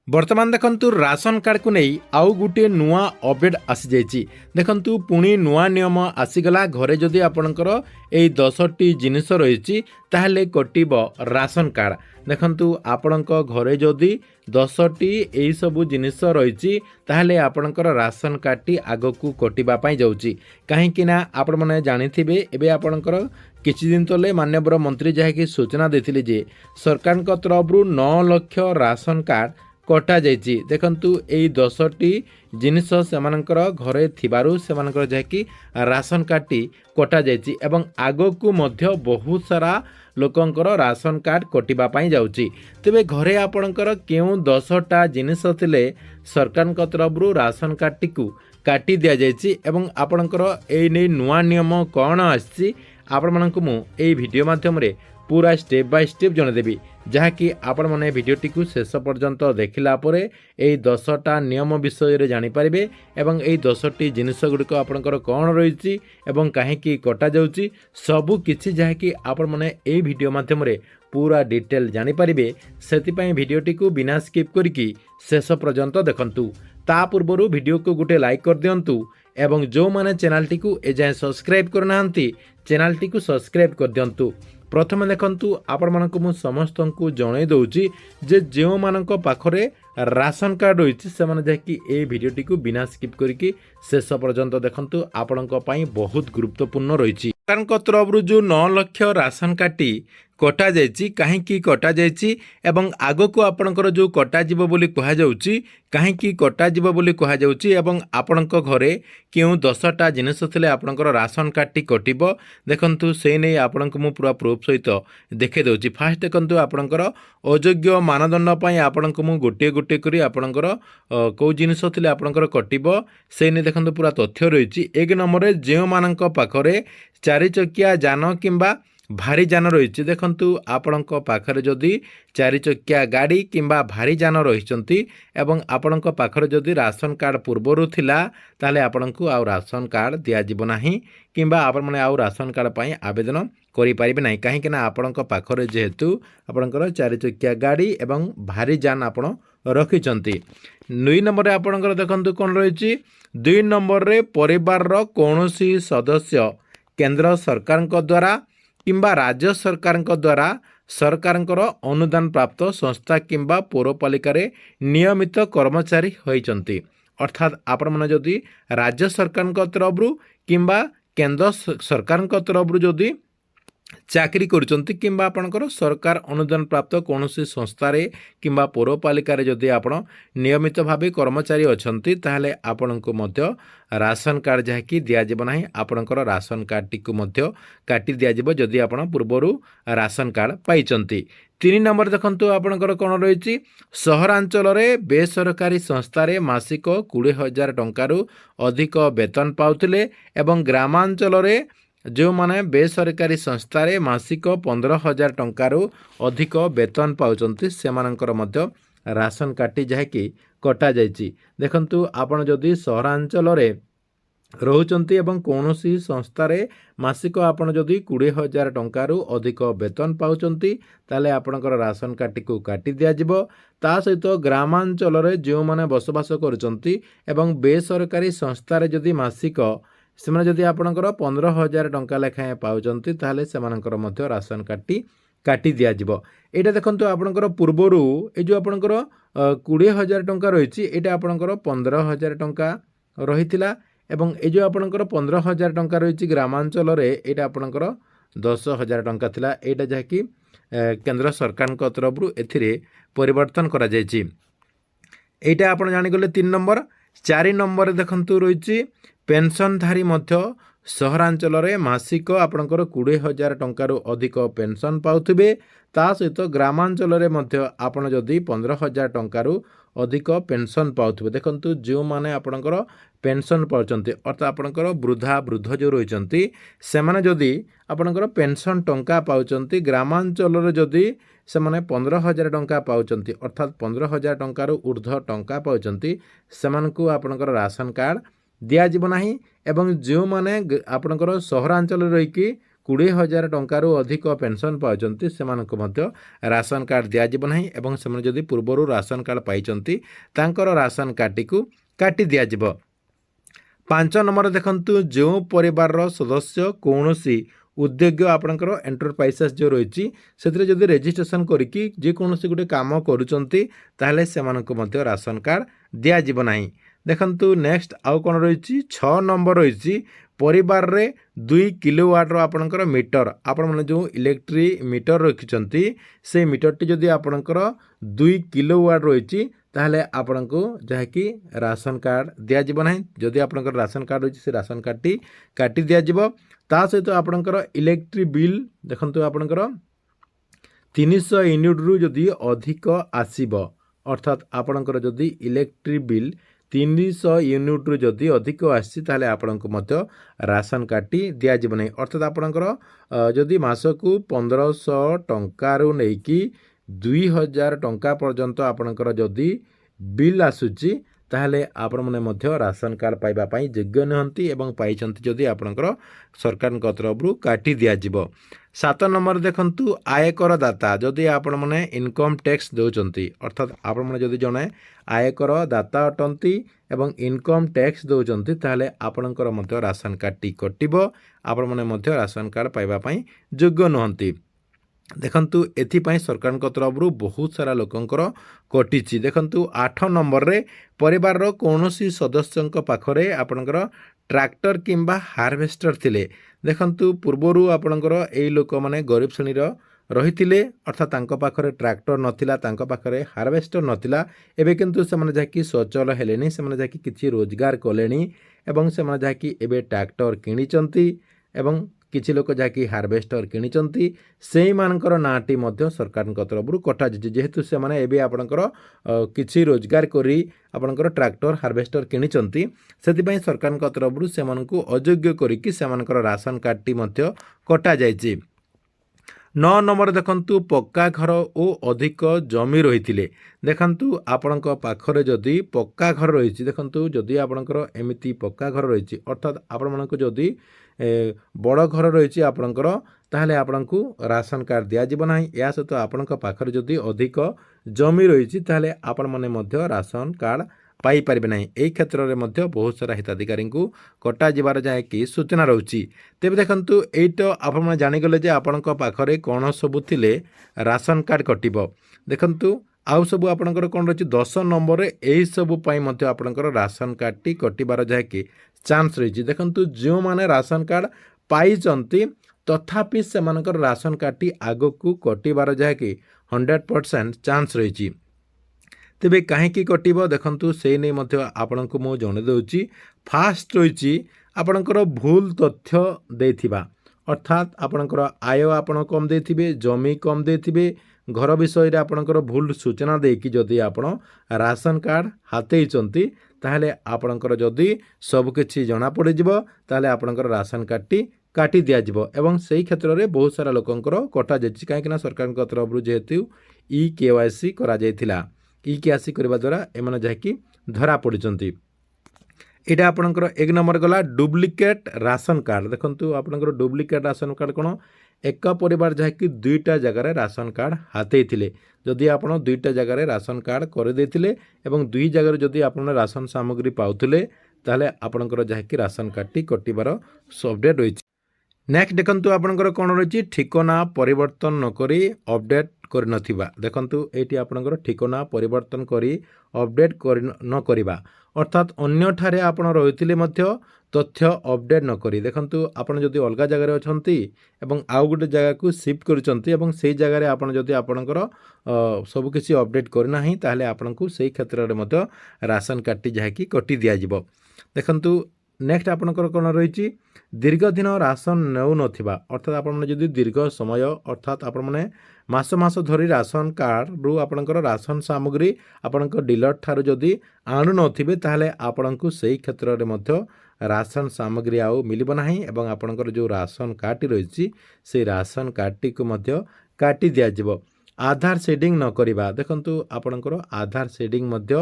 बर्तमान देखंतु ration card को नहीं आउ गोटे नुआ अपडेट आसी जाइए। देखंतु पुणी नुआ नियम आसीगला घरे जदि आपणकर यही 10टी जिनिस रही ताहले कटिब राशन कार्ड। देखंतु आपणक घरे जदि 10टी यही सबू जिनिस रही ताहले आपणकर राशन कार्डटी आगकू कटिबा पई जाउची। काहेकि ना आपण माने जानिथिबे एबे आपणकर किछि दिन तले माननीय मंत्री जहाँकि सूचना देथिले जे सरकार तरफ 9 लाख राशन कार्ड कटा जाइए। देखंतु यही 10टी जिनिस सेमानकर घरे थिबारु सेमानकर जहाँकि राशन कार्डटी कटा जाइए एवं आगकू मध्य बहुत सारा लोकंकर राशन कार्ड कटिबा पई जाउची। तेबे घरे आपणकर केउ 10टा जिनिस थिले सरकार तरफ राशन कार्डटी को काटी दिया जाइए एवं आपणकर एई नै नुआ नियम कौन आछि आपण मानकु मु एई वीडियो माध्यम रे पूरा स्टेप बाय स्टेप जनदेवी जहाँकि आपण मैंने भिडटी को शेष पर्यंत देखला परे एई 10टा नियम विषय रे जानि परिबे एवं एई 10टी जिनिस गुड़िक आपणकर कौन रही एवं कहीं कटा जाउची सबु किछि जहाँकि आपण मैंने एई वीडियो माध्यम रे पूरा डिटेल जानि परिबे। सेतिपई भिडटी को बिना स्किप करिकी शेष पर्यंत देखंतु। ता पूर्वरु वीडियो को गोटे लाइक कर दियंतु एवं जो माने चैनल टी को एजाय सब्सक्राइब करनांती चैनल टी को सब्सक्राइब कर दियंतु। प्रथम देखंतु आपण मानक मु समस्त को जणाई दउची जे जेओ मानक पाखरे राशन कार्ड रही से माने जाकि ए वीडियोटी को बिना स्किप करिकी शेष पर्यंत देखंतु आपणक पई बहुत गुरुत्वपूर्ण रही। सरकार तरफ जो 9 लाख राशन कार्डटी कटा जाइए कहीं कटा जाइए एवं आगक आपणकर जो कटा जीव बोली कहा जाउची कहीं कटा जीव बोली कहा जाउची एवं आपणक घरे केउ 10टा जिनिस थिले आपणकर राशन कार्डटी कटिबो। देखंतु से नै आपणक मु पूरा प्रूफ सहित देखे दउची। फास्ट देखंतु आपणकर अयोग्य मानदंड पई आपणक मु गोटे गोटे करी आपणकर को जिनिस थिले आपणकर कटिबो से नै देखंतु पूरा तथ्य रहिची। एक नंबर रे जेउ मानक पाखरे 4 चकिया जान किंबा भारी जान रही देखंतु आपणक पाखरे जदि 4 चकिया गाड़ी किंबा भारी जान रही एवं आपणक पाखरे जदि राशन कार्ड पूर्वरु थिला ताले आपणकु आउ राशन कार्ड दिया जिवो नाही किंबा आपण माने आउ राशन कार्ड पई आवेदन करि परिबे नाही काहे कि ना आपणक पाखरे जेहेतु आपणकर 4 चकिया गाड़ी एवं भारी जान आपण रखिचंती। 2 नंबर रे आपणकर देखंतु कोन रहिची 2 नंबर रे परिवार रो कोनोसी सदस्य केंद्र सरकार द्वारा किंबा राज्य सरकार द्वारा सरकार अनुदान प्राप्त संस्था किंबा पौरपालिका नियमित कर्मचारी होइचंती। अर्थात आपण माने जदि राज्य सरकार तरफ किंबा केंद्र सरकार तरफ जदि चाकरी करुचंती किंबा आपणकर सरकार अनुदान प्राप्त कौनसी संस्थारे किंबा पौरपालिका जदि आपण नियमित भावे कर्मचारी अछंती ताहले आपणको मध्य राशन कार्ड जहाँकि दियाजिब नाही आपणकर राशन कार्ड टी को मध्य काटी दियाजिब जदि आपण पूर्वरु राशन कार्ड पाइचंती। 3 नंबर देखंतु आपणकर कोन रहिची सहरांचल रे बेसरकारी संस्थारे मासिक 20,000 टंकारु अधिक वेतन पाउथिले एवं ग्रामांचल रे जो माने बेसरकारी संस्थारे मासिक 15,000 टंकारु अधिक वेतन पाउचंती सेमानंकर मध्य राशन कार्डटी जहाँकि कटा जाइए। देखंतु आपण जदि सहरांचल रे रहुचंती एवं कौनसी संस्थारे मासिक आपण जदि 20,000 टंकारु अधिक वेतन पाउचंती ताले आपणकर राशन कार्डटी को काटी दिया जिवो। ता सहित ग्रामांचल रे जो माने बसवास करुचंती एवं बेसरकारी संस्थारे जदि मासिक से जदि आपणकर 15,000 टंका लेखाएं पाउचंती ताहले सेमानकर मध्य राशन कार्डटी काटी दिया जिवो। एटा देखंतु आपणकर पूर्वरु ए जो आपणकर 20,000 टंका रहिछि एटा आपणकर 15,000 टंका रहिथिला एवं ए जो आपणकर 15,000 टंका रहिछि ग्रामांचल रे एटा आपणकर 10,000 टंका थिला। एटा जहाँकि केंद्र सरकार तरफ एथिरे परिवर्तन करा जायछि। एटा आपण जानि गले 3 नंबर। 4 नंबर देखंतु रहिछि पेंशनधारी मध्य सहरांचल रे मासिक आपणकर 20,000 टंकारु अधिक पेंशन पाउथिबे। ता सहित ग्रामांचल रे मध्य आपण जदि 15,000 टंकारु अधिक पेंशन पाउथिबे। देखंतु जो माने आपणकर पेंशन पाउचंती अर्थात आपणकर वृद्धा वृद्ध जो रहिचंती से माने जदि आपणकर पेंशन टंका पाउचंती ग्रामांचल रे जदि से माने 15,000 टंका पाउचंती अर्थात 15,000 टंकारु ऊर्ध्व टंका पाउचंती सेमानकु आपणकर राशन कार्ड दिया जीव नाही एवं जो माने आपणकर सहरांचल रही कि 20,000 ଟଙ୍କାରୁ ଅଧିକ ପେନ୍ସନ୍ ପାଉଛନ୍ତି ସେମାନଙ୍କୁ ମଧ୍ୟ ରାସନ କାର୍ଡ଼ ଦିଆଯିବ ନାହିଁ ଏବଂ ସେମାନେ ଯଦି ପୂର୍ବରୁ ରାସନ କାର୍ଡ଼ ପାଇଛନ୍ତି ତାଙ୍କର ରାସନ କାର୍ଡ଼ଟିକୁ କାଟି ଦିଆଯିବ। 5 ନମ୍ବର ଦେଖନ୍ତୁ, ଯେଉଁ ପରିବାରର ସଦସ୍ୟ କୌଣସି ଉଦ୍ୟୋଗ ଆପଣଙ୍କର ଏଣ୍ଟରପ୍ରାଇଜେସ୍ ଯେଉଁ ରହିଛି ସେଥିରେ ଯଦି ରେଜିଷ୍ଟ୍ରେସନ୍ କରିକି ଯେକୌଣସି ଗୋଟେ କାମ କରୁଛନ୍ତି ତାହେଲେ ସେମାନଙ୍କୁ ମଧ୍ୟ ରାସନ କାର୍ଡ଼ ଦିଆଯିବ ନାହିଁ। ଦେଖନ୍ତୁ ନେକ୍ସଟ ଆଉ କ'ଣ ରହିଛି, 6 ନମ୍ବର ରହିଛି, ପରିବାରରେ 2 କିଲୋୱାଟ୍ର ଆପଣଙ୍କର ମିଟର, ଆପଣମାନେ ଯେଉଁ ଇଲେକ୍ଟ୍ରି ମିଟର ରଖିଛନ୍ତି ସେଇ ମିଟରଟି ଯଦି ଆପଣଙ୍କର 2 କିଲୋୱାଟ୍ ରହିଛି ତାହେଲେ ଆପଣଙ୍କୁ ଯାହାକି ରାସନ କାର୍ଡ଼ ଦିଆଯିବ ନାହିଁ। ଯଦି ଆପଣଙ୍କର ରାସନ କାର୍ଡ଼ ରହିଛି ସେ ରାସନ କାର୍ଡ଼ଟି କାଟି ଦିଆଯିବ। ତା ସହିତ ଆପଣଙ୍କର ଇଲେକ୍ଟ୍ରି ବିଲ୍ ଦେଖନ୍ତୁ ଆପଣଙ୍କର 300 ୟୁନିଟ୍ରୁ ଯଦି ଅଧିକ ଆସିବ, ଅର୍ଥାତ୍ ଆପଣଙ୍କର ଯଦି ଇଲେକ୍ଟ୍ରି ବିଲ୍ 300 ୟୁନିଟ୍ରୁ ଯଦି ଅଧିକ ଆସିଛି ତାହେଲେ ଆପଣଙ୍କୁ ମଧ୍ୟ ରାସନ କାର୍ଡ଼ଟି ଦିଆଯିବ ନାହିଁ। ଅର୍ଥାତ୍ ଆପଣଙ୍କର ଯଦି ମାସକୁ 1500 ଟଙ୍କାରୁ ନେଇକି 2000 ଟଙ୍କା ପର୍ଯ୍ୟନ୍ତ ଆପଣଙ୍କର ଯଦି ବିଲ୍ ଆସୁଛି ତାହେଲେ ଆପଣମାନେ ମଧ୍ୟ ରାସନ କାର୍ଡ଼ ପାଇବା ପାଇଁ ଯୋଗ୍ୟ ନୁହନ୍ତି ଏବଂ ପାଇଛନ୍ତି ଯଦି ଆପଣଙ୍କର ସରକାରଙ୍କ ତରଫରୁ କାଟି ଦିଆଯିବ। 7 ନମ୍ବର ଦେଖନ୍ତୁ, ଆୟକର ଦାତା, ଯଦି ଆପଣମାନେ ଇନକମ୍ ଟ୍ୟାକ୍ସ ଦେଉଛନ୍ତି, ଅର୍ଥାତ୍ ଆପଣମାନେ ଯଦି ଜଣେ ଆୟକର ଦାତା ଅଟନ୍ତି ଏବଂ ଇନକମ୍ ଟ୍ୟାକ୍ସ ଦେଉଛନ୍ତି ତାହେଲେ ଆପଣଙ୍କର ମଧ୍ୟ ରାସନ କାର୍ଡ଼ଟି କଟିବ, ଆପଣମାନେ ମଧ୍ୟ ରାସନ କାର୍ଡ଼ ପାଇବା ପାଇଁ ଯୋଗ୍ୟ ନୁହନ୍ତି। ଦେଖନ୍ତୁ ଏଥିପାଇଁ ସରକାରଙ୍କ ତରଫରୁ ବହୁତ ସାରା ଲୋକଙ୍କର କଟିଛି। ଦେଖନ୍ତୁ 8 ନମ୍ବରରେ, ପରିବାରର କୌଣସି ସଦସ୍ୟଙ୍କ ପାଖରେ ଆପଣଙ୍କର ଟ୍ରାକ୍ଟର କିମ୍ବା ହାର୍ଭେଷ୍ଟର ଥିଲେ। ଦେଖନ୍ତୁ ପୂର୍ବରୁ ଆପଣଙ୍କର ଏଇ ଲୋକମାନେ ଗରିବ ଶ୍ରେଣୀର ରହିଥିଲେ, ଅର୍ଥାତ୍ ତାଙ୍କ ପାଖରେ ଟ୍ରାକ୍ଟର ନଥିଲା, ତାଙ୍କ ପାଖରେ ହାର୍ଭେଷ୍ଟର ନଥିଲା। ଏବେ କିନ୍ତୁ ସେମାନେ ଯାହାକି ସଚଳ ହେଲେଣି, ସେମାନେ ଯାହାକି କିଛି ରୋଜଗାର କଲେଣି ଏବଂ ସେମାନେ ଯାହାକି ଏବେ ଟ୍ରାକ୍ଟର କିଣିଛନ୍ତି ଏବଂ କିଛି ଲୋକ ଯାହାକି ହାର୍ଭେଷ୍ଟର କିଣିଛନ୍ତି ସେଇମାନଙ୍କର ନାଁଟି ମଧ୍ୟ ସରକାରଙ୍କ ତରଫରୁ କଟାଯାଇଛି। ଯେହେତୁ ସେମାନେ ଏବେ ଆପଣଙ୍କର କିଛି ରୋଜଗାର କରି ଆପଣଙ୍କର ଟ୍ରାକ୍ଟର ହାର୍ଭେଷ୍ଟର କିଣିଛନ୍ତି, ସେଥିପାଇଁ ସରକାରଙ୍କ ତରଫରୁ ସେମାନଙ୍କୁ ଅଯୋଗ୍ୟ କରିକି ସେମାନଙ୍କର ରାସନ କାର୍ଡ଼ଟି ମଧ୍ୟ କଟାଯାଇଛି। 9 ନମ୍ବର ଦେଖନ୍ତୁ, ପକ୍କା ଘର ଓ ଅଧିକ ଜମି ରହିଥିଲେ। ଦେଖନ୍ତୁ ଆପଣଙ୍କ ପାଖରେ ଯଦି ପକ୍କା ଘର ରହିଛି, ଦେଖନ୍ତୁ ଯଦି ଆପଣଙ୍କର ଏମିତି ପକ୍କା ଘର ରହିଛି, ଅର୍ଥାତ୍ ଆପଣମାନଙ୍କୁ ଯଦି ବଡ଼ ଘର ରହିଛି ଆପଣଙ୍କର, ତାହେଲେ ଆପଣଙ୍କୁ ରାସନ କାର୍ଡ଼ ଦିଆଯିବ ନାହିଁ। ଏହା ସହିତ ଆପଣଙ୍କ ପାଖରେ ଯଦି ଅଧିକ ଜମି ରହିଛି ତାହେଲେ ଆପଣମାନେ ମଧ୍ୟ ରାସନ କାର୍ଡ଼ ପାଇପାରିବେ ନାହିଁ। ଏହି କ୍ଷେତ୍ରରେ ମଧ୍ୟ ବହୁତ ସାରା ହିତାଧିକାରୀଙ୍କୁ କଟାଯିବାର ଯାହାକି ସୂଚନା ରହୁଛି। ତେବେ ଦେଖନ୍ତୁ ଏଇଟା ଆପଣମାନେ ଜାଣିଗଲେ ଯେ ଆପଣଙ୍କ ପାଖରେ କ'ଣ ସବୁ ଥିଲେ ରାସନ କାର୍ଡ଼ କଟିବ। ଦେଖନ୍ତୁ ଆଉ ସବୁ ଆପଣଙ୍କର କ'ଣ ରହିଛି, 10 ନମ୍ବରରେ ଏହିସବୁ ପାଇଁ ମଧ୍ୟ ଆପଣଙ୍କର ରାସନ କାର୍ଡ଼ଟି କଟିବାର ଯାହାକି ଚାନ୍ସ ରହିଛି। ଦେଖନ୍ତୁ ଯେଉଁମାନେ ରାସନ କାର୍ଡ଼ ପାଇଛନ୍ତି ତଥାପି ସେମାନଙ୍କର ରାସନ କାର୍ଡ଼ଟି ଆଗକୁ କଟିବାର ଯାହାକି 100% ଚାନ୍ସ ରହିଛି। ତେବେ କାହିଁକି କଟିବ ଦେଖନ୍ତୁ ସେଇ ନେଇ ମଧ୍ୟ ଆପଣଙ୍କୁ ମୁଁ ଜଣାଇ ଦେଉଛି। ଫାଷ୍ଟ ରହିଛି ଆପଣଙ୍କର ଭୁଲ ତଥ୍ୟ ଦେଇଥିବା, ଅର୍ଥାତ୍ ଆପଣଙ୍କର ଆୟ ଆପଣ କମ୍ ଦେଇଥିବେ, ଜମି କମ୍ ଦେଇଥିବେ, ଘର ବିଷୟରେ ଆପଣଙ୍କର ଭୁଲ ସୂଚନା ଦେଇକି ଯଦି ଆପଣ ରାସନ କାର୍ଡ଼ ହାତେଇଛନ୍ତି ତାହେଲେ ଆପଣଙ୍କର ଯଦି ସବୁକିଛି ଜଣାପଡ଼ିଯିବ ତାହେଲେ ଆପଣଙ୍କର ରାସନ କାର୍ଡ଼ଟି କାଟି ଦିଆଯିବ ଏବଂ ସେହି କ୍ଷେତ୍ରରେ ବହୁତ ସାରା ଲୋକଙ୍କର କଟାଯାଇଛି। କାହିଁକିନା ସରକାରଙ୍କ ତରଫରୁ ଯେହେତୁ EKYC କରାଯାଇଥିଲା, EKYC କରିବା ଦ୍ୱାରା ଏମାନେ ଯାହାକି ଧରା ପଡ଼ିଛନ୍ତି। ଏଇଟା ଆପଣଙ୍କର 1 ନମ୍ବର ଗଲା ଡୁପ୍ଲିକେଟ୍ ରାସନ କାର୍ଡ଼। ଦେଖନ୍ତୁ ଆପଣଙ୍କର ଡୁପ୍ଲିକେଟ୍ ରାସନ କାର୍ଡ଼ କ'ଣ, ଏକ ପରିବାର ଯାହାକି 2ଟା ଜାଗାରେ ରାସନ କାର୍ଡ଼ ହାତେଇଥିଲେ। ଯଦି ଆପଣ 2ଟା ଜାଗାରେ ରାସନ କାର୍ଡ଼ କରିଦେଇଥିଲେ ଏବଂ 2 ଜାଗାରେ ଯଦି ଆପଣ ରାସନ ସାମଗ୍ରୀ ପାଉଥିଲେ ତାହେଲେ ଆପଣଙ୍କର ଯାହାକି ରାସନ କାର୍ଡ଼ଟି କଟିବାର ଅପଡେଟ୍ ରହିଛି। ନେକ୍ସଟ ଦେଖନ୍ତୁ ଆପଣଙ୍କର କ'ଣ ରହିଛି, ଠିକଣା ପରିବର୍ତ୍ତନ ନକରି ଅପଡେଟ୍ କରିନଥିବା। ଦେଖନ୍ତୁ ଏଇଠି ଆପଣଙ୍କର ଠିକଣା ପରିବର୍ତ୍ତନ କରି ଅପଡେଟ୍ ନ କରିବା, ଅର୍ଥାତ୍ ଅନ୍ୟଠାରେ ଆପଣ ରହିଥିଲେ ମଧ୍ୟ ତଥ୍ୟ ଅପଡେଟ୍ ନକରି। ଦେଖନ୍ତୁ ଆପଣ ଯଦି ଅଲଗା ଜାଗାରେ ଅଛନ୍ତି ଏବଂ ଆଉ ଗୋଟେ ଜାଗାକୁ ସିଫ୍ଟ କରିଛନ୍ତି ଏବଂ ସେଇ ଜାଗାରେ ଆପଣ ଯଦି ଆପଣଙ୍କର ସବୁକିଛି ଅପଡେଟ୍ କରିନାହିଁ ତାହେଲେ ଆପଣଙ୍କୁ ସେଇ କ୍ଷେତ୍ରରେ ମଧ୍ୟ ରାସନ କାର୍ଡ଼ଟି ଯାହାକି କଟି ଦିଆଯିବ। ଦେଖନ୍ତୁ ନେକ୍ସଟ ଆପଣଙ୍କର କ'ଣ ରହିଛି, ଦୀର୍ଘ ଦିନ ରାସନ ନେଉନଥିବା, ଅର୍ଥାତ୍ ଆପଣମାନେ ଯଦି ଦୀର୍ଘ ସମୟ ଅର୍ଥାତ୍ ଆପଣମାନେ ମାସ ମାସ ଧରି ରାସନ କାର୍ଡ଼ରୁ ଆପଣଙ୍କର ରାସନ ସାମଗ୍ରୀ ଆପଣଙ୍କ ଡିଲର ଠାରୁ ଯଦି ଆଣୁନଥିବେ ତାହେଲେ ଆପଣଙ୍କୁ ସେଇ କ୍ଷେତ୍ରରେ ମଧ୍ୟ ରାସନ ସାମଗ୍ରୀ ଆଉ ମିଳିବ ନାହିଁ ଏବଂ ଆପଣଙ୍କର ଯେଉଁ ରାସନ କାର୍ଡ଼ଟି ରହିଛି ସେଇ ରାସନ କାର୍ଡ଼ଟିକୁ ମଧ୍ୟ କାଟି ଦିଆଯିବ। ଆଧାର ସେଡ଼ିଂ ନ କରିବା, ଦେଖନ୍ତୁ ଆପଣଙ୍କର ଆଧାର ସେଡ଼ିଂ ମଧ୍ୟ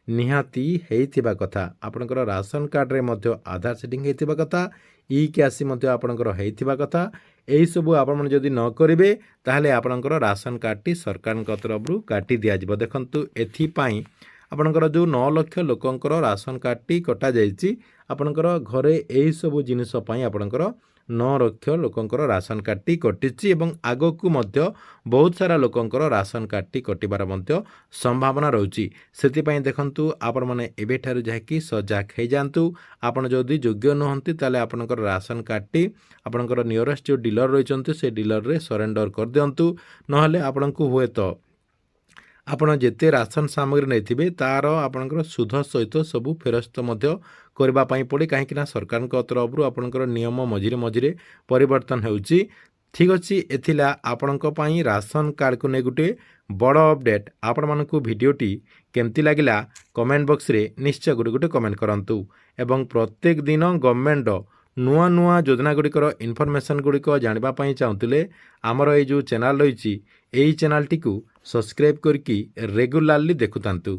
ନିହାତି ହେଇଥିବା କଥା। ଆପଣଙ୍କର ରାସନ କାର୍ଡ଼ରେ ମଧ୍ୟ ଆଧାର ସେଡ଼ିଂ ହେଇଥିବା କଥା, EKYC ମଧ୍ୟ ଆପଣଙ୍କର ହେଇଥିବା କଥା। ଏହିସବୁ ଆପଣମାନେ ଯଦି ନ କରିବେ ତାହେଲେ ଆପଣଙ୍କର ରାସନ କାର୍ଡ଼ଟି ସରକାରଙ୍କ ତରଫରୁ କାଟି ଦିଆଯିବ। ଦେଖନ୍ତୁ ଏଥିପାଇଁ ଆପଣଙ୍କର ଯେଉଁ 9 ଲକ୍ଷ ଲୋକଙ୍କର ରାସନ କାର୍ଡ଼ଟି କଟାଯାଇଛି, ଆପଣଙ୍କର ଘରେ ଏହିସବୁ ଜିନିଷ ପାଇଁ ଆପଣଙ୍କର 9 ଲକ୍ଷ ଲୋକଙ୍କର ରାସନ କାର୍ଡ଼ଟି କଟିଛି ଏବଂ ଆଗକୁ ମଧ୍ୟ ବହୁତ ସାରା ଲୋକଙ୍କର ରାସନ କାର୍ଡ଼ଟି କଟିବାର ମଧ୍ୟ ସମ୍ଭାବନା ରହୁଛି। ସେଥିପାଇଁ ଦେଖନ୍ତୁ ଆପଣମାନେ ଏବେଠାରୁ ଯାଇକି ସଜାଗ ହେଇଯାଆନ୍ତୁ। ଆପଣ ଯଦି ଯୋଗ୍ୟ ନୁହନ୍ତି ତାହେଲେ ଆପଣଙ୍କର ରାସନ କାର୍ଡ଼ଟି ଆପଣଙ୍କର ନିୟରେଷ୍ଟ ଯେଉଁ ଡିଲର ରହିଛନ୍ତି ସେ ଡିଲରରେ ସରେଣ୍ଡର କରିଦିଅନ୍ତୁ। ନହେଲେ ଆପଣଙ୍କୁ ହୁଏତ ଆପଣ ଯେତେ ରାସନ ସାମଗ୍ରୀ ନେଇଥିବେ ତାର ଆପଣଙ୍କର ସୁଧ ସହିତ ସବୁ ଫେରସ୍ତ ମଧ୍ୟ କରିବା ପାଇଁ ପଡ଼େ, କାହିଁକିନା ସରକାରଙ୍କ ତରଫରୁ ଆପଣଙ୍କର ନିୟମ ମଝିରେ ମଝିରେ ପରିବର୍ତ୍ତନ ହେଉଛି। ଠିକ୍ ଅଛି, ଏଥିଲା ଆପଣଙ୍କ ପାଇଁ ରାସନ କାର୍ଡ଼କୁ ନେଇ ଗୋଟିଏ ବଡ଼ ଅପଡ଼େଟ୍। ଆପଣମାନଙ୍କୁ ଭିଡ଼ିଓଟି କେମିତି ଲାଗିଲା କମେଣ୍ଟ ବକ୍ସରେ ନିଶ୍ଚୟ ଗୋଟେ କମେଣ୍ଟ କରନ୍ତୁ ଏବଂ ପ୍ରତ୍ୟେକ ଦିନ ଗଭର୍ଣ୍ଣମେଣ୍ଟର ନୂଆ ନୂଆ ଯୋଜନାଗୁଡ଼ିକର ଇନଫର୍ମେସନ୍ ଗୁଡ଼ିକ ଜାଣିବା ପାଇଁ ଚାହୁଁଥିଲେ ଆମର ଏଇ ଯେଉଁ ଚ୍ୟାନେଲ୍ ରହିଛି ଏହି ଚ୍ୟାନେଲ୍ଟିକୁ ସବସ୍କ୍ରାଇବ୍ କରିକି ରେଗୁଲାରଲି ଦେଖୁଥାନ୍ତୁ।